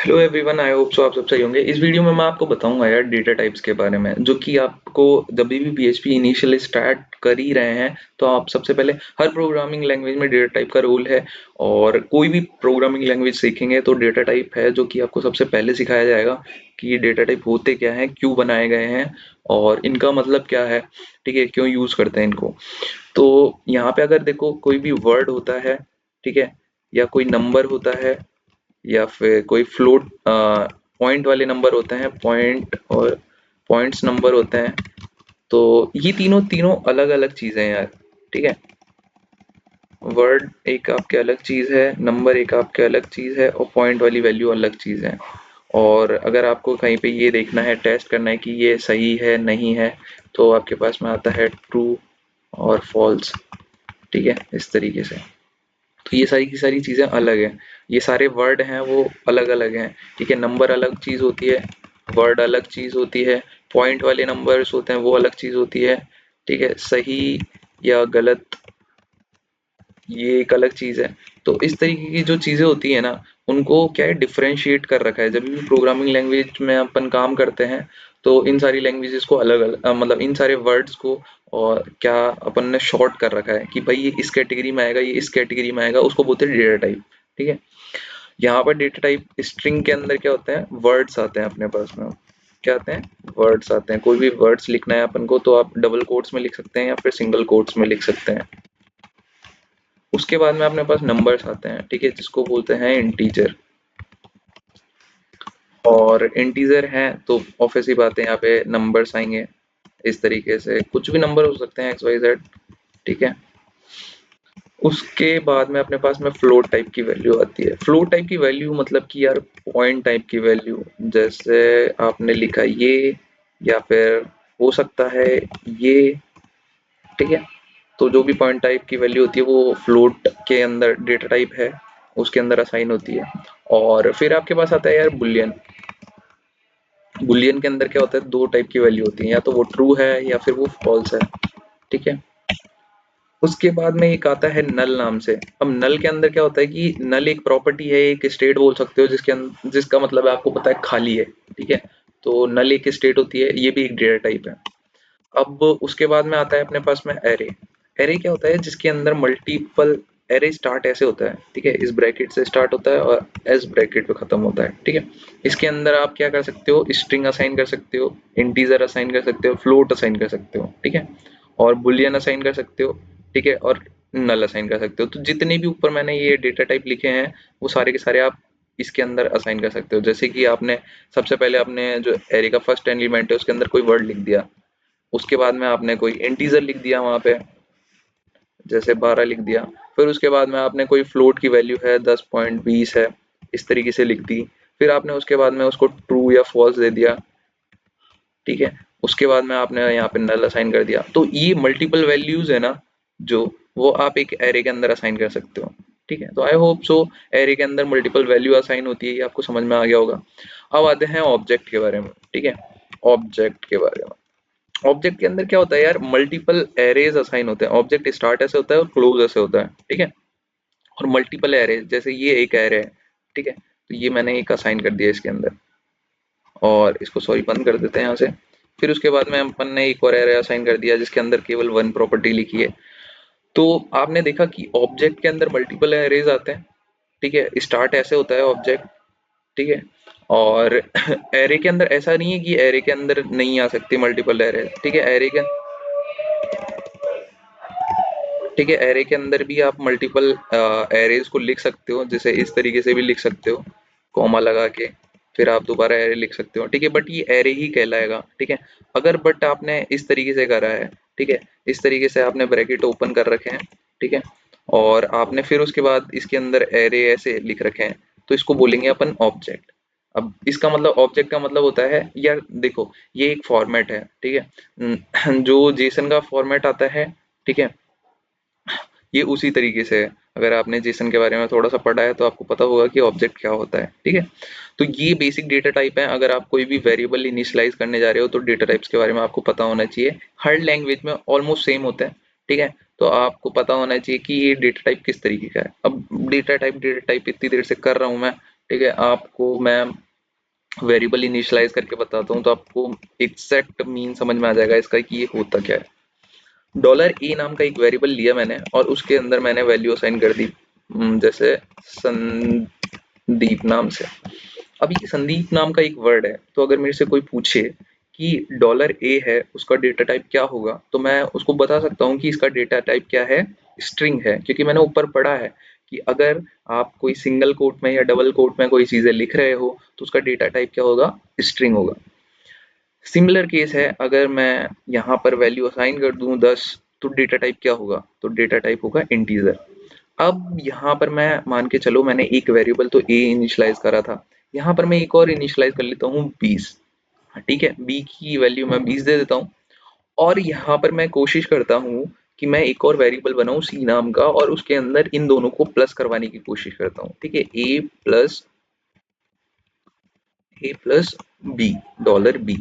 Hello everyone, I hope so आप सब सही होंगे। इस वीडियो में मैं आपको बताऊंगा यार डेटा टाइप्स के बारे में, जो कि आपको जब भी पीएचपी इनिशियल स्टार्ट कर ही रहे हैं तो आप सबसे पहले हर प्रोग्रामिंग लैंग्वेज में डेटा टाइप का रोल है। और कोई भी प्रोग्रामिंग लैंग्वेज सीखेंगे तो डेटा टाइप है जो कि आपको सबसे पहले सिखाया जाएगा कि ये डेटा टाइप होते क्या हैं, क्यों बनाए गए हैं और इनका मतलब क्या है। ठीक है, क्यों यूज करते हैं इनको। तो यहाँ पे अगर देखो कोई भी वर्ड होता है, ठीक है, या कोई नंबर होता है या फिर कोई फ्लोट पॉइंट वाले नंबर होते हैं, पॉइंट और पॉइंट्स नंबर होते हैं। तो ये तीनों तीनों अलग अलग चीजें हैं यार। ठीक है, वर्ड एक आपके अलग चीज है, नंबर एक आपके अलग चीज है और पॉइंट वाली वैल्यू अलग चीज है। और अगर आपको कहीं पे ये देखना है, टेस्ट करना है कि ये सही है नहीं है, तो आपके पास में आता है ट्रू और फॉल्स। ठीक है, इस तरीके से। तो ये सारी की सारी चीजें अलग हैं। ये सारे वर्ड हैं वो अलग अलग हैं। ठीक है, नंबर अलग चीज होती है, वर्ड अलग चीज होती है, पॉइंट वाले नंबर्स होते हैं वो अलग चीज होती है। ठीक है, सही या गलत ये एक अलग चीज है। तो इस तरीके की जो चीजें होती है ना, उनको क्या है, डिफरेंशिएट कर रखा है। जब भी प्रोग्रामिंग लैंग्वेज में अपन काम करते हैं तो इन सारी लैंग्वेजेस को अलग अलग मतलब इन सारे वर्ड्स को और क्या अपन ने शॉर्ट कर रखा है कि भाई ये इस कैटेगरी में आएगा, ये इस कैटेगरी में आएगा, उसको बोलते हैं डेटा टाइप। ठीक है, यहाँ पर डेटा टाइप स्ट्रिंग के अंदर क्या होते हैं, वर्ड्स आते हैं अपने पास में। क्या आते हैं, वर्ड्स आते हैं। कोई भी वर्ड्स लिखना है अपन को तो आप डबल कोट्स में लिख सकते हैं या फिर सिंगल कोट्स में लिख सकते हैं। उसके बाद में अपने पास नंबर्स आते हैं, ठीक है, जिसको बोलते हैं इंटीजर। और इंटीजर हैं तो ऑब्वियस सी बात है, यहाँ पे नंबर्स आएंगे। इस तरीके से कुछ भी नंबर हो सकते हैं, एक्स वाई जेड। ठीक है, उसके बाद में अपने पास में फ्लोट टाइप की वैल्यू आती है। फ्लोट टाइप की वैल्यू मतलब कि यार पॉइंट टाइप की वैल्यू। जैसे आपने लिखा ये, या फिर हो सकता है ये। ठीक है, तो जो भी पॉइंट टाइप की वैल्यू होती है वो फ्लोट के अंदर डेटा टाइप है, उसके अंदर असाइन होती है। और फिर आपके पास आता है यार बुलियन। बुलियन के अंदर क्या होता है, दो टाइप की वैल्यू होती है, या तो वो ट्रू है या फिर वो फॉल्स है। ठीक है, उसके बाद में एक आता है नल नाम से। अब नल के अंदर क्या होता है कि नल एक प्रॉपर्टी है, एक स्टेट बोल सकते हो, जिसका मतलब है आपको पता है खाली है। ठीक है, तो नल एक स्टेट होती है, ये भी एक डेटा टाइप है। अब उसके बाद में आता है अपने पास में एरे। एरे क्या होता है, जिसके अंदर मल्टीपल। एरे स्टार्ट ऐसे होता है, ठीक है, इस ब्रैकेट से स्टार्ट होता है और एस ब्रैकेट पे खत्म होता है। ठीक है, इसके अंदर आप क्या कर सकते हो, स्ट्रिंग असाइन कर सकते हो, इंटीजर असाइन कर सकते हो, फ्लोट असाइन कर सकते हो। ठीक है, और बुलियन असाइन कर सकते हो। ठीक है, और नल असाइन कर सकते हो। तो जितने भी ऊपर मैंने ये डेटा टाइप लिखे हैं वो सारे के सारे आप इसके अंदर असाइन कर सकते हो। जैसे कि आपने सबसे पहले अपने जो एरे का फर्स्ट एलिमेंट है उसके अंदर कोई वर्ड लिख दिया, उसके बाद में आपने कोई इंटीजर लिख दिया वहां पे, जैसे 12 लिख दिया। फिर उसके बाद में आपने कोई फ्लोट की वैल्यू है 10.20 है, इस तरीके से लिख दी। फिर आपने उसके बाद में उसको ट्रू या फॉल्स दे दिया। ठीक है, उसके बाद में आपने यहाँ पे नल असाइन कर दिया। तो ये मल्टीपल वैल्यूज है ना, जो वो आप एक एरे के अंदर असाइन कर सकते हो। ठीक है, तो आई होप सो एरे के अंदर मल्टीपल वैल्यू असाइन होती है, ये आपको समझ में आ गया होगा। अब आते हैं ऑब्जेक्ट के बारे में। ठीक है, ऑब्जेक्ट के बारे में। ऑब्जेक्ट के अंदर क्या होता है यार, मल्टीपल एरेज असाइन होते हैं। ऑब्जेक्ट स्टार्ट ऐसे होता है और क्लोज ऐसे होता है। ठीक है, और मल्टीपल एरेज, जैसे ये एक एरे है। ठीक है, तो ये मैंने एक असाइन कर दिया इसके अंदर, और इसको सॉरी बंद कर देते हैं यहाँ से। फिर उसके बाद में अपन ने एक और एरे असाइन कर दिया जिसके अंदर केवल वन प्रॉपर्टी लिखी है। तो आपने देखा कि ऑब्जेक्ट के अंदर मल्टीपल एरेज आते हैं। ठीक है, स्टार्ट ऐसे होता है ऑब्जेक्ट। ठीक है, और एरे के अंदर ऐसा नहीं है कि एरे के अंदर नहीं आ सकती मल्टीपल एरे। ठीक है, एरे के, ठीक है, एरे के अंदर भी आप मल्टीपल एरेज को लिख सकते हो, जैसे इस तरीके से भी लिख सकते हो, कॉमा लगा के। फिर आप दोबारा एरे लिख सकते हो। ठीक है, बट ये एरे ही कहलाएगा। ठीक है, अगर बट आपने इस तरीके से करा है, ठीक है, इस तरीके से आपने ब्रैकेट ओपन कर रखे हैं। ठीक है, और आपने फिर उसके बाद इसके अंदर एरे ऐसे लिख रखे हैं, तो इसको बोलेंगे अपन ऑब्जेक्ट। अब इसका मतलब, ऑब्जेक्ट का मतलब होता है यार देखो, ये एक फॉर्मेट है। ठीक है, जो जेसन का फॉर्मेट आता है, ठीक है, ये उसी तरीके से है। अगर आपने जेसन के बारे में थोड़ा सा पढ़ा है तो आपको पता होगा कि ऑब्जेक्ट क्या होता है। ठीक है, तो ये बेसिक डेटा टाइप है। अगर आप कोई भी वेरिएबल इनिशियलाइज करने जा रहे हो तो डेटा टाइप्स के बारे में आपको पता होना चाहिए। हर लैंग्वेज में ऑलमोस्ट सेम होता है। ठीक है, तो आपको पता होना चाहिए कि ये डेटा टाइप किस तरीके का है। अब डेटा टाइप इतनी देर से कर रहा हूँ मैं, ठीक है, आपको मैं वेरिएबल इनिशियलाइज करके बताता हूँ तो आपको एग्जैक्ट मीन समझ में आ जाएगा इसका कि ये होता क्या है। डॉलर ए नाम का एक वेरिएबल लिया मैंने और उसके अंदर मैंने वैल्यू असाइन कर दी, जैसे संदीप नाम से। अब ये संदीप नाम का एक वर्ड है, तो अगर मेरे से कोई पूछे कि डॉलर ए है उसका डेटा टाइप क्या होगा, तो मैं उसको बता सकता हूँ कि इसका डेटा टाइप क्या है, स्ट्रिंग है, क्योंकि मैंने ऊपर पढ़ा है कि अगर आप कोई सिंगल कोट में या डबल कोट में कोई चीजें लिख रहे हो तो उसका डेटा टाइप क्या होगा, स्ट्रिंग होगा। सिमिलर केस है, अगर मैं यहाँ पर वैल्यू असाइन कर दूं 10, तो डेटा टाइप क्या होगा, तो डेटा टाइप होगा इंटीजर। अब यहाँ पर मैं मान के चलो मैंने एक वेरिएबल तो ए इनिशियलाइज करा था, यहाँ पर मैं एक और इनिशियलाइज कर लेता हूँ 20। ठीक है, बी की वैल्यू मैं 20 दे देता हूँ और यहाँ पर मैं कोशिश करता हूँ कि मैं एक और वेरिएबल बनाऊँ सी नाम का और उसके अंदर इन दोनों को प्लस करवाने की कोशिश करता हूँ। ठीक है, ए प्लस बी, डॉलर बी।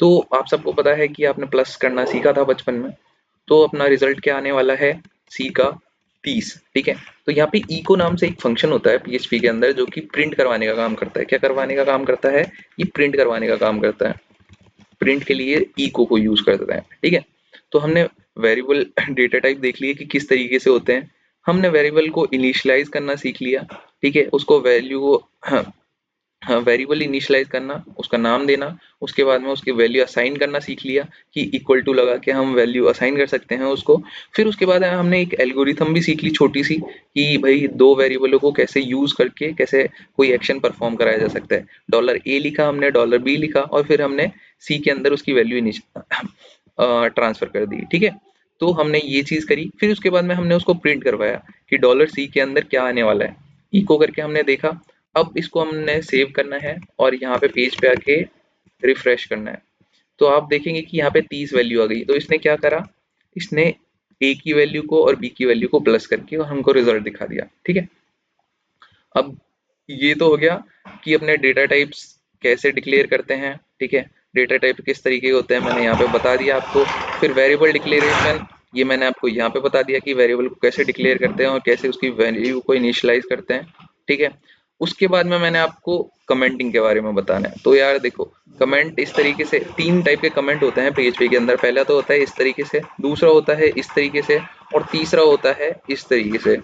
तो आप सबको पता है कि आपने प्लस करना सीखा था बचपन में, तो अपना रिजल्ट क्या आने वाला है, सी का 30। ठीक है, तो यहाँ पे इको नाम से एक फंक्शन होता है पीएचपी के अंदर जो कि प्रिंट करवाने का काम करता है। क्या करवाने का काम करता है, ये प्रिंट करवाने का काम करता है। प्रिंट के लिए इको को यूज करता है। ठीक है, तो हमने वेरिएबल डेटा टाइप देख लिए कि किस तरीके से होते हैं। हमने वेरिएबल को इनिशियलाइज करना सीख लिया। ठीक है, उसको वैल्यू को हाँ, वेरिएबल इनिशियलाइज करना, उसका नाम देना, उसके बाद में उसकी वैल्यू असाइन करना सीख लिया कि इक्वल टू लगा के हम वैल्यू असाइन कर सकते हैं उसको। फिर उसके बाद हमने एक एल्गोरिथम भी सीख ली छोटी सी कि भाई दो वेरिएबलों को कैसे यूज करके कैसे कोई एक्शन परफॉर्म कराया जा सकता है। डॉलर ए लिखा हमने, डॉलर बी लिखा और फिर हमने सी के अंदर उसकी वैल्यू ट्रांसफर कर दी। ठीक है, तो हमने ये चीज करी, फिर उसके बाद में हमने उसको प्रिंट करवाया कि डॉलर सी के अंदर क्या आने वाला है, इको करके हमने देखा। अब इसको हमने सेव करना है और यहाँ पे पेज पे आके रिफ्रेश करना है, तो आप देखेंगे कि यहाँ पे 30 वैल्यू आ गई। तो इसने क्या करा, इसने ए की वैल्यू को और बी की वैल्यू को प्लस करके और हमको रिजल्ट दिखा दिया। ठीक है, अब ये तो हो गया कि अपने डेटा टाइप्स कैसे डिक्लेयर करते हैं। ठीक है, डेटा टाइप किस तरीके के होते हैं मैंने यहाँ पे बता दिया आपको। फिर वेरिएबल डिक्लेरेशन, ये मैंने आपको यहाँ पे बता दिया कि वेरिएबल को कैसे डिक्लेयर करते हैं और कैसे उसकी वैल्यू को इनिशियलाइज करते हैं। ठीक है, उसके बाद में मैंने आपको कमेंटिंग के बारे में बताना है। तो यार देखो, कमेंट इस तरीके से, तीन टाइप के कमेंट होते हैं पीएचपी के अंदर। पहला तो होता है इस तरीके से, दूसरा होता है इस तरीके से और तीसरा होता है इस तरीके से,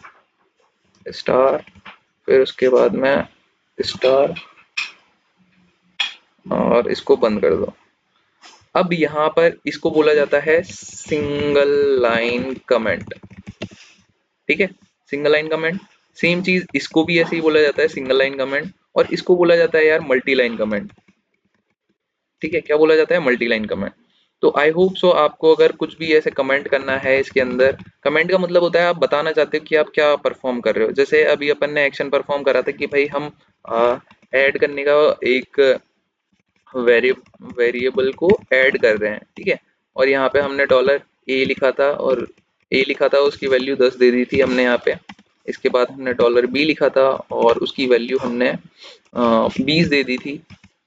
स्टार, फिर उसके बाद में स्टार और इसको बंद कर दो। अब यहाँ पर इसको बोला जाता है सिंगल लाइन कमेंट। ठीक है, सिंगल लाइन कमेंट, सेम चीज इसको भी ऐसे ही बोला जाता है सिंगल लाइन कमेंट, और इसको बोला जाता है यार मल्टी लाइन कमेंट। ठीक है, क्या बोला जाता है, मल्टी लाइन कमेंट। तो आई होप सो आपको अगर कुछ भी ऐसे कमेंट करना है इसके अंदर, कमेंट का मतलब होता है आप बताना चाहते हो कि आप क्या परफॉर्म कर रहे हो। जैसे अभी अपन ने एक्शन परफॉर्म करा था कि भाई हम ऐड करने का एक वेरिएबल को ऐड कर रहे हैं। ठीक है, और यहाँ पे हमने डॉलर ए लिखा था और ए लिखा था, उसकी वैल्यू 10 दे दी थी हमने यहाँ पे। इसके बाद हमने डॉलर बी लिखा था और उसकी वैल्यू हमने 20 दे दी थी।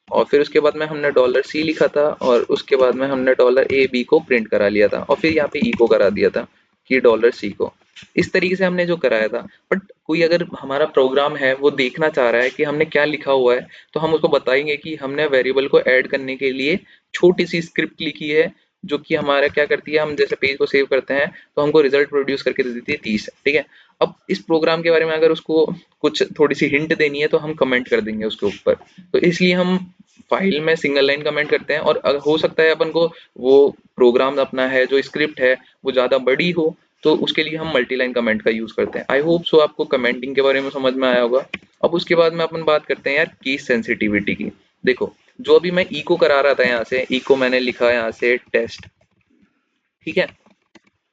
और फिर उसके बाद में हमने डॉलर सी लिखा था और उसके बाद में हमने डॉलर ए बी को प्रिंट करा लिया था और फिर यहाँ पे इको करा दिया था कि डॉलर सी को। इस तरीके से हमने जो कराया था। बट कोई अगर हमारा प्रोग्राम है वो देखना चाह रहा है कि हमने क्या लिखा हुआ है, तो हम उसको बताएंगे कि हमने वेरिएबल को ऐड करने के लिए छोटी सी स्क्रिप्ट लिखी है जो कि हमारा क्या करती है, हम जैसे पेज को सेव करते हैं तो हमको रिजल्ट प्रोड्यूस करके दे देती है 30। ठीक है, अब इस प्रोग्राम के बारे में अगर उसको कुछ थोड़ी सी हिंट देनी है तो हम कमेंट कर देंगे उसके ऊपर। तो इसलिए हम फाइल में सिंगल लाइन कमेंट करते हैं, और हो सकता है अपन को वो प्रोग्राम अपना है जो स्क्रिप्ट है वो ज़्यादा बड़ी हो, तो उसके लिए हम मल्टी लाइन कमेंट का यूज करते हैं। आई होप सो आपको कमेंटिंग के बारे में समझ में आया होगा। अब उसके बाद में अपन बात करते हैं यार केस सेंसिटिविटी की। देखो, जो अभी मैं इको करा रहा था, यहाँ से इको मैंने लिखा यहाँ से टेस्ट। ठीक है,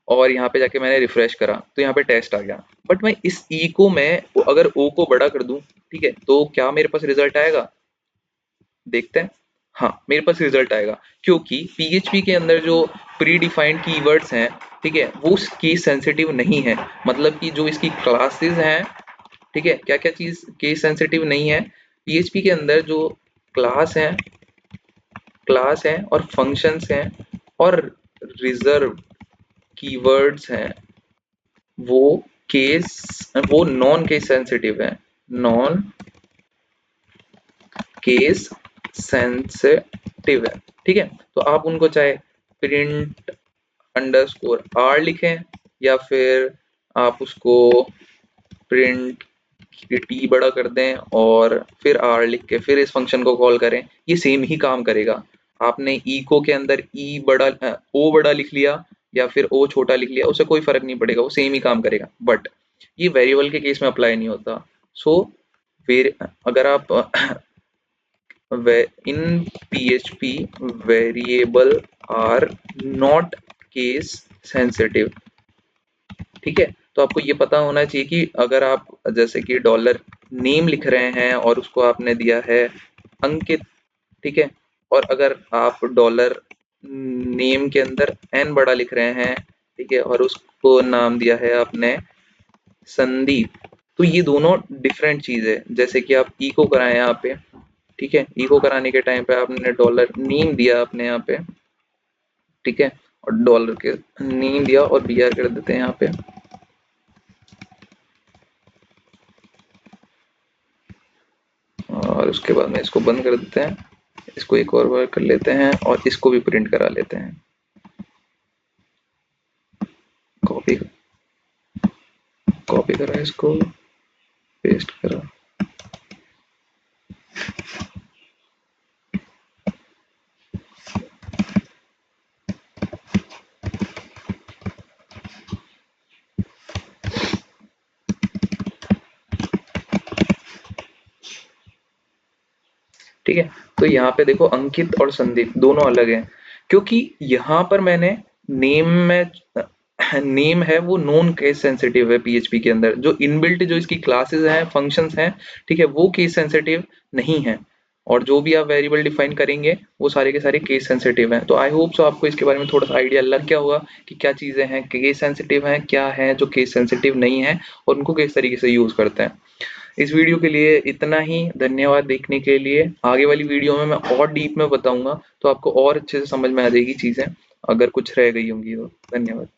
और यहाँ पे जाके मैंने रिफ्रेश करा तो यहाँ पे टेस्ट आ गया। बट मैं इस ई को मैं अगर ओ को बड़ा कर दूं, ठीक है, तो क्या मेरे पास रिजल्ट आएगा, देखते हैं। हाँ, मेरे पास रिजल्ट आएगा, क्योंकि पीएचपी के अंदर जो प्री डिफाइंड कीवर्ड्स हैं, ठीक है, वो केस सेंसिटिव नहीं है। मतलब कि जो इसकी क्लासेस हैं, ठीक है, क्या क्या चीज केस सेंसिटिव नहीं है। पीएचपी के अंदर जो क्लास है क्लास है और फंक्शंस हैं और रिजर्व कीवर्ड्स हैं, वो केस वो नॉन केस सेंसिटिव है। नॉन केस सेंसिटिव है, ठीक है। तो आप उनको चाहे प्रिंट अंडरस्कोर आर लिखें या फिर आप उसको प्रिंट टी बड़ा कर दें और फिर आर लिख के फिर इस फंक्शन को कॉल करें, ये सेम ही काम करेगा। आपने इको के अंदर ई बड़ा ओ बड़ा लिख लिया या फिर ओ छोटा लिख लिया, उससे कोई फर्क नहीं पड़ेगा, वो सेम ही काम करेगा। बट ये वेरिएबल के केस में अप्लाई नहीं होता। सो फिर अगर आप in PHP variable are not case sensitive, ठीक है। तो आपको ये पता होना चाहिए कि अगर आप जैसे कि डॉलर नेम लिख रहे हैं और उसको आपने दिया है अंकित, ठीक है, और अगर आप डॉलर नेम के अंदर एन बड़ा लिख रहे हैं, ठीक है, और उसको नाम दिया है आपने संदीप, तो ये दोनों डिफरेंट चीज है। जैसे कि आप इको कराएं यहाँ पे, ठीक है, इको कराने के टाइम पे आपने डॉलर नेम दिया अपने यहाँ पे, ठीक है, और डॉलर के नेम दिया और br कर देते हैं यहाँ पे, और उसके बाद में इसको बंद कर देते हैं, इसको एक और बार कर लेते हैं और इसको भी प्रिंट करा लेते हैं। कॉपी कॉपी करा, इसको पेस्ट करा, ठीक है। तो यहाँ पे देखो अंकित और संदीप दोनों अलग हैं, क्योंकि यहाँ पर मैंने नेम में नेम है वो नॉन केस सेंसिटिव है पीएचपी के अंदर, जो इनबिल्ट जो इसकी क्लासेस हैं फंक्शंस हैं, ठीक है, वो केस सेंसिटिव नहीं है। और जो भी आप वेरिएबल डिफाइन करेंगे वो सारे के सारे केस सेंसिटिव हैं। तो आई होप सो आपको इसके बारे में थोड़ा सा आइडिया लग गया होगा कि क्या चीजें हैं केस सेंसिटिव हैं, क्या है जो केस सेंसिटिव नहीं है, और उनको किस तरीके से यूज करते हैं। इस वीडियो के लिए इतना ही, धन्यवाद देखने के लिए। आगे वाली वीडियो में मैं और डीप में बताऊंगा तो आपको और अच्छे से समझ में आ जाएगी चीजें, अगर कुछ रह गई होंगी तो। धन्यवाद।